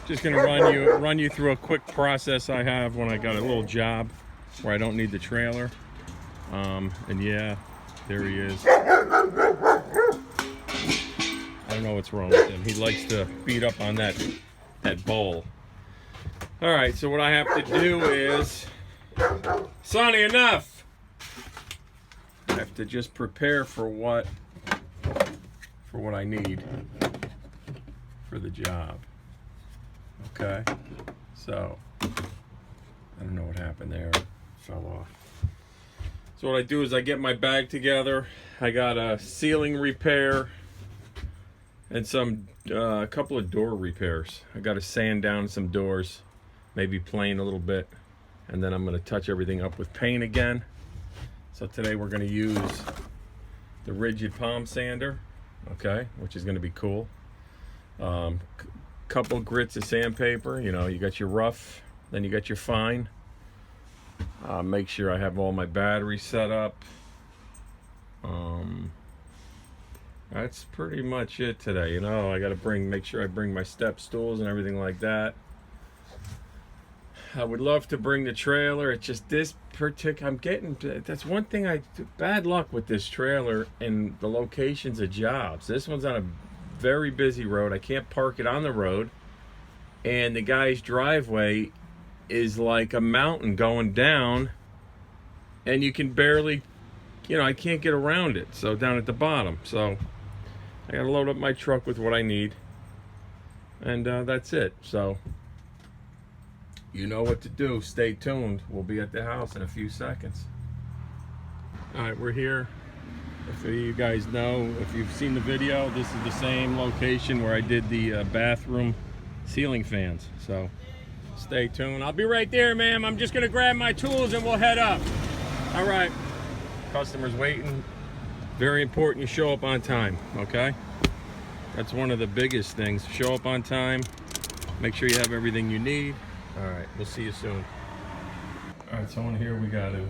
Just gonna run you through a quick process I have when I got a little job where I don't need the trailer. And yeah, there he is. I don't know what's wrong with him. He likes to beat up on that bowl. All right, so what I have to do is, Sonny, enough. I have to just prepare for what I need for the job. Okay, so I don't know what happened there. It fell off. So what I do is I get my bag together. I got a ceiling repair and a couple of door repairs. I got to sand down some doors, maybe plane a little bit, and then I'm going to touch everything up with paint again. So today we're going to use the rigid palm sander, okay, which is going to be cool. Couple grits of sandpaper. You know, you got your rough, then you got your fine. Make sure I have all my batteries set up. That's pretty much it today. You know, I got to make sure I bring my step stools and everything like that. I would love to bring the trailer. It's just this particular, that's one thing bad luck with this trailer and the locations of jobs. This one's on a very busy road. I can't park it on the road. And the guy's driveway is like a mountain going down. And you can barely, I can't get around it. So down at the bottom. So I got to load up my truck with what I need. And that's it. So you know what to do. Stay tuned. We'll be at the house in a few seconds. All right, we're here. If you guys know, if you've seen the video, this is the same location where I did the bathroom ceiling fans. So stay tuned. I'll be right there, ma'am. I'm just gonna grab my tools and we'll head up. All right, customers waiting. Very important you show up on time, okay? That's one of the biggest things. Show up on time. Make sure you have everything you need. All right, we'll see you soon. All right, so on here we gotta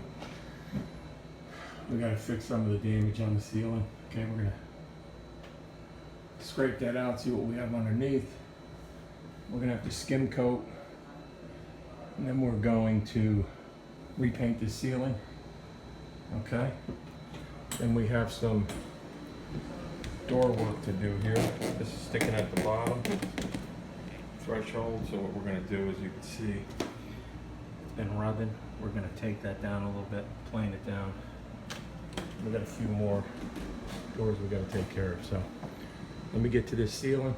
fix some of the damage on the ceiling. Okay, we're gonna scrape that out, see what we have underneath. We're gonna have to skim coat, and then we're going to repaint the ceiling. Okay, then we have some door work to do here. This is sticking at the bottom threshold. So what we're gonna do is, you can see it's been rubbing. We're gonna take that down a little bit, plane it down. We got a few more doors we got to take care of. So let me get to this ceiling,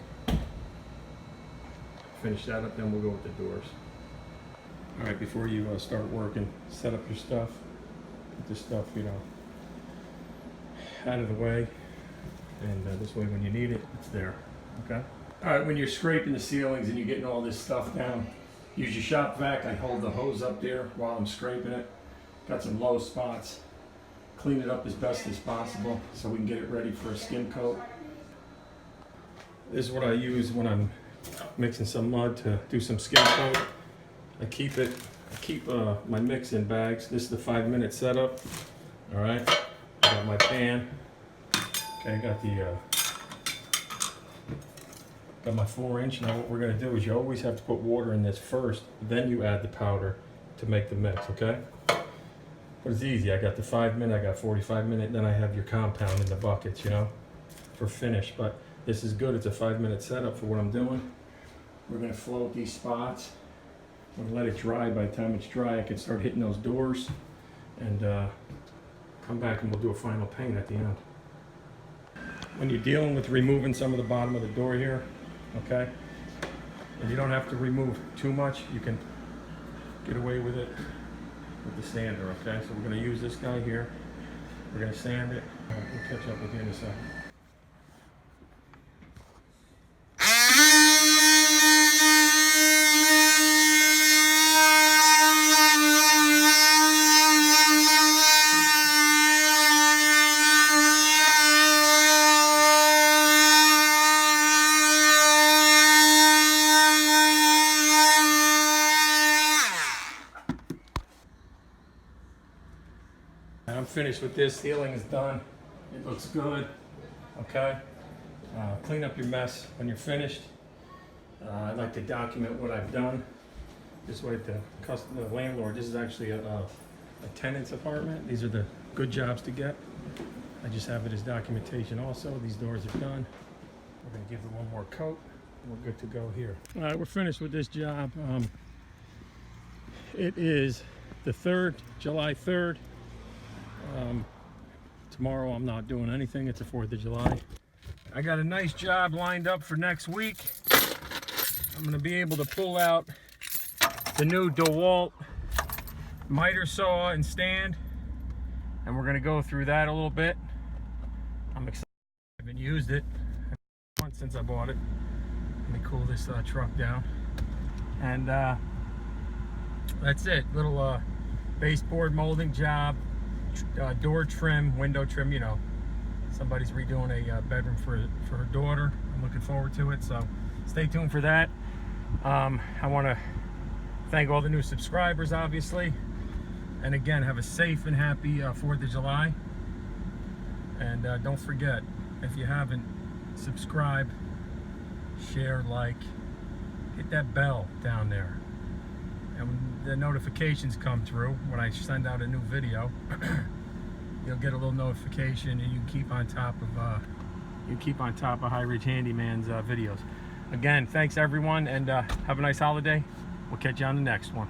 finish that up, then we'll go with the doors. All right, before you start working, set up your stuff. Get this stuff, out of the way, and this way when you need it, it's there. Okay. All right, when you're scraping the ceilings and you're getting all this stuff down, use your shop vac. I hold the hose up there while I'm scraping it. Got some low spots. Clean it up as best as possible so we can get it ready for a skim coat. This is what I use when I'm mixing some mud to do some skim coat. I keep my mix in bags. This is the 5-minute setup. All right, got my pan. Okay, got my 4-inch. Now what we're gonna do is, you always have to put water in this first, then you add the powder to make the mix, okay? But it's easy. I got the 5-minute, I got 45-minute, then I have your compound in the buckets, for finish. But this is good. It's a 5-minute setup for what I'm doing. We're gonna float these spots. We're gonna let it dry. By the time it's dry, I can start hitting those doors and come back and we'll do a final paint at the end. When you're dealing with removing some of the bottom of the door here, okay, and you don't have to remove too much, you can get away with it with the sander, okay? So we're going to use this guy here. We're going to sand it. We'll catch up with you in a second. I'm finished with this. Ceiling is done. It looks good. Okay. Clean up your mess when you're finished. I like to document what I've done. This way the landlord, this is actually a tenant's apartment. These are the good jobs to get. I just have it as documentation also. These doors are done. We're gonna give it one more coat. We're good to go here. All right, we're finished with this job. It is the 3rd, July 3rd. Tomorrow I'm not doing anything. It's the 4th of July. I got a nice job lined up for next week. I'm gonna be able to pull out the new DeWalt miter saw and stand, and we're gonna go through that a little bit. I'm excited. I haven't used it once since I bought it. Let me cool this truck down, and that's it. Little baseboard molding job, door trim, window trim. You know, somebody's redoing a bedroom for her daughter. I'm looking forward to it, so stay tuned for that. I want to thank all the new subscribers, obviously, and again, have a safe and happy 4th of July. And don't forget, if you haven't, subscribe, share, like, hit that bell down there, and when the notifications come through when I send out a new video, you'll get a little notification, and you keep on top of High Ridge Handyman's videos. Again, thanks everyone, and have a nice holiday. We'll catch you on the next one.